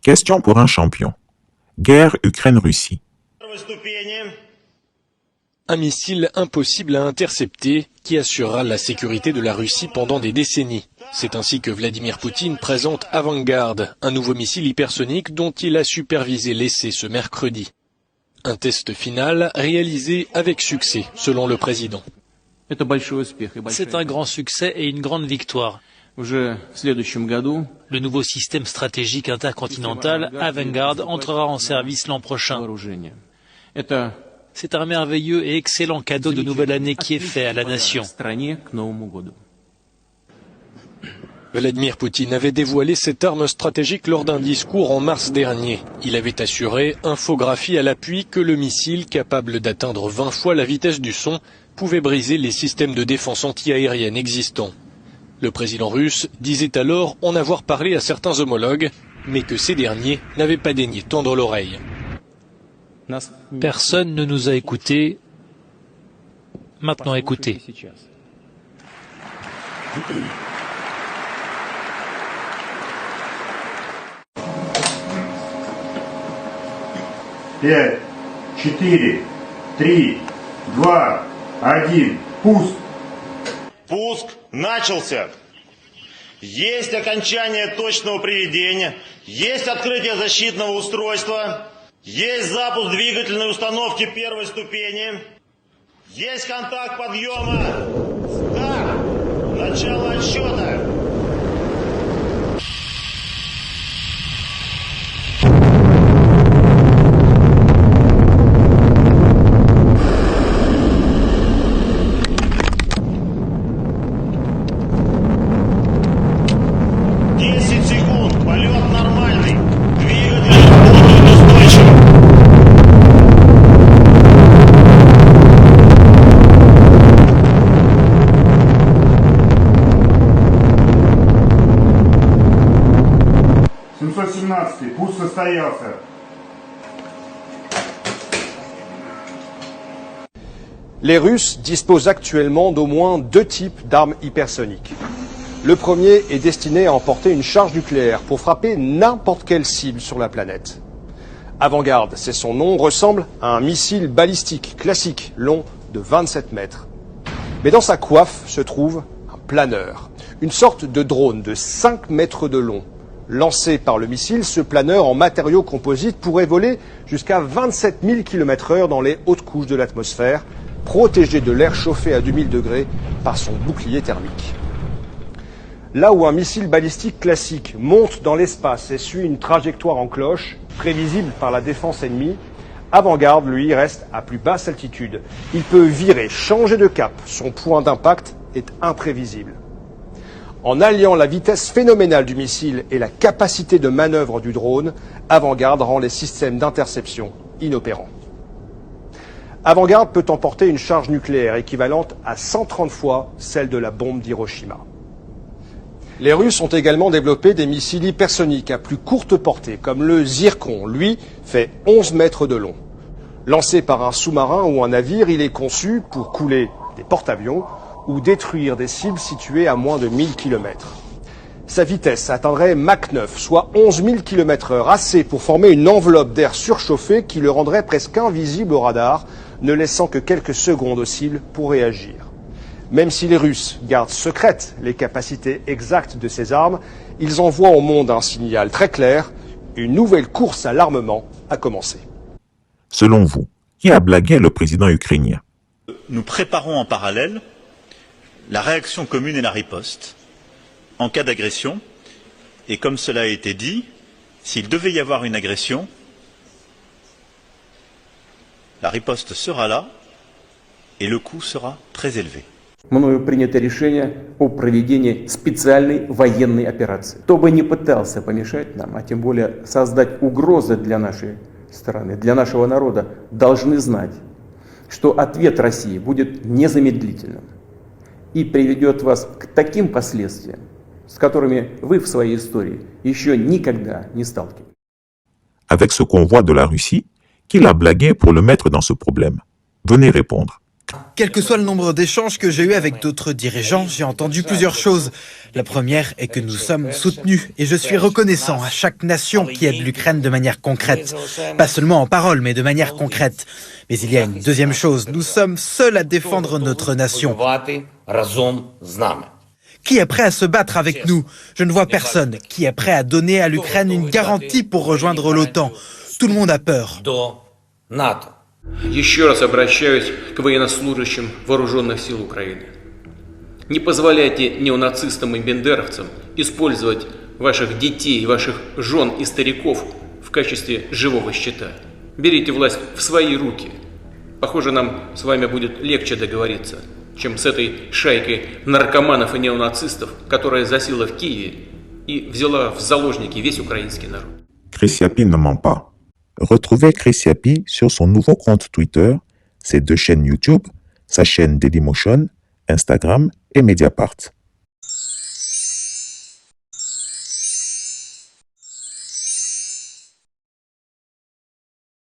Question pour un champion. Guerre Ukraine-Russie. Un missile impossible à intercepter qui assurera la sécurité de la Russie pendant des décennies. C'est ainsi que Vladimir Poutine présente Avangard, un nouveau missile hypersonique dont il a supervisé l'essai ce mercredi. Un test final réalisé avec succès, selon le président. C'est un grand succès et une grande victoire. Le nouveau système stratégique intercontinental Avangard entrera en service l'an prochain. C'est un merveilleux et excellent cadeau de nouvelle année qui est fait à la nation. Vladimir Poutine avait dévoilé cette arme stratégique lors d'un discours en mars dernier. Il avait assuré, infographie à l'appui, que le missile, capable d'atteindre 20 fois la vitesse du son, pouvait briser les systèmes de défense antiaérienne existants. Le président russe disait alors en avoir parlé à certains homologues, mais que ces derniers n'avaient pas daigné tendre l'oreille. Personne ne nous a écoutés. Maintenant écoutez. Пять, 4, 3, 2, 1, пуск. Пуск начался. Есть окончание точного приведения, есть открытие защитного устройства, есть запуск двигательной установки первой ступени, есть контакт подъема. Старт. Начало отсчета. Пуск состоялся. Les Russes disposent actuellement d'au moins 2 types d'armes hypersoniques. Le premier est destiné à emporter une charge nucléaire pour frapper n'importe quelle cible sur la planète. Avangard, c'est son nom, ressemble à un missile balistique classique long de 27 mètres. Mais dans sa coiffe se trouve un planeur, une sorte de drone de 5 mètres de long. Lancé par le missile, ce planeur en matériaux composites pourrait voler jusqu'à 27 000 km/h dans les hautes couches de l'atmosphère, protégé de l'air chauffé à 2000 degrés par son bouclier thermique. Là où un missile balistique classique monte dans l'espace et suit une trajectoire en cloche, prévisible par la défense ennemie, Avangard, lui, reste à plus basse altitude. Il peut virer, changer de cap. Son point d'impact est imprévisible. En alliant la vitesse phénoménale du missile et la capacité de manœuvre du drone, Avangard rend les systèmes d'interception inopérants. Avangard peut emporter une charge nucléaire équivalente à 130 fois celle de la bombe d'Hiroshima. Les Russes ont également développé des missiles hypersoniques à plus courte portée, comme le Zircon. Lui fait 11 mètres de long. Lancé par un sous-marin ou un navire, il est conçu pour couler des porte-avions ou détruire des cibles situées à moins de 1000 km. Sa vitesse atteindrait Mach 9, soit 11 000 km/h, assez pour former une enveloppe d'air surchauffé qui le rendrait presque invisible au radar, ne laissant que quelques secondes aux cibles pour réagir. Même si les Russes gardent secrètes les capacités exactes de ces armes, ils envoient au monde un signal très clair, une nouvelle course à l'armement a commencé. Selon vous, qui a blagué le président ukrainien? Nous préparons en parallèle la réaction commune et la riposte en cas d'agression. Et comme cela a été dit, s'il devait y avoir une agression, la riposte sera là et le coût sera très élevé. Мною принято решение о проведении специальной военной операции. Кто бы ни пытался помешать нам, а тем более создать угрозы для нашей страны, для нашего народа, должны знать, что ответ России будет незамедлительным и приведет вас к таким последствиям, с которыми вы в своей истории еще никогда не сталкивались. Avec ce convoi de la Russie, qui l'a blagué pour le mettre dans ce problème? Venez répondre. Quel que soit le nombre d'échanges que j'ai eus avec d'autres dirigeants, j'ai entendu plusieurs choses. La première est que nous sommes soutenus et je suis reconnaissant à chaque nation qui aide l'Ukraine de manière concrète. Pas seulement en parole, mais de manière concrète. Mais il y a une deuxième chose, nous sommes seuls à défendre notre nation. Qui est prêt à se battre avec nous? Je ne vois personne. Qui est prêt à donner à l'Ukraine une garantie pour rejoindre l'OTAN? Tout le monde a peur. Еще раз обращаюсь к военнослужащим вооруженных сил Украины. Не позволяйте неонацистам и бендеровцам использовать ваших детей, ваших жен и стариков в качестве живого щита. Берите власть в свои руки. Похоже, нам с вами будет легче договориться, чем с этой шайкой наркоманов и неонацистов, которая засела в Киеве и взяла в заложники весь украинский народ. Chris Yapi ne ment pas. Retrouvez Chris Yapi sur son nouveau compte Twitter, ses 2 chaînes YouTube, sa chaîne Dailymotion, Instagram et Mediapart.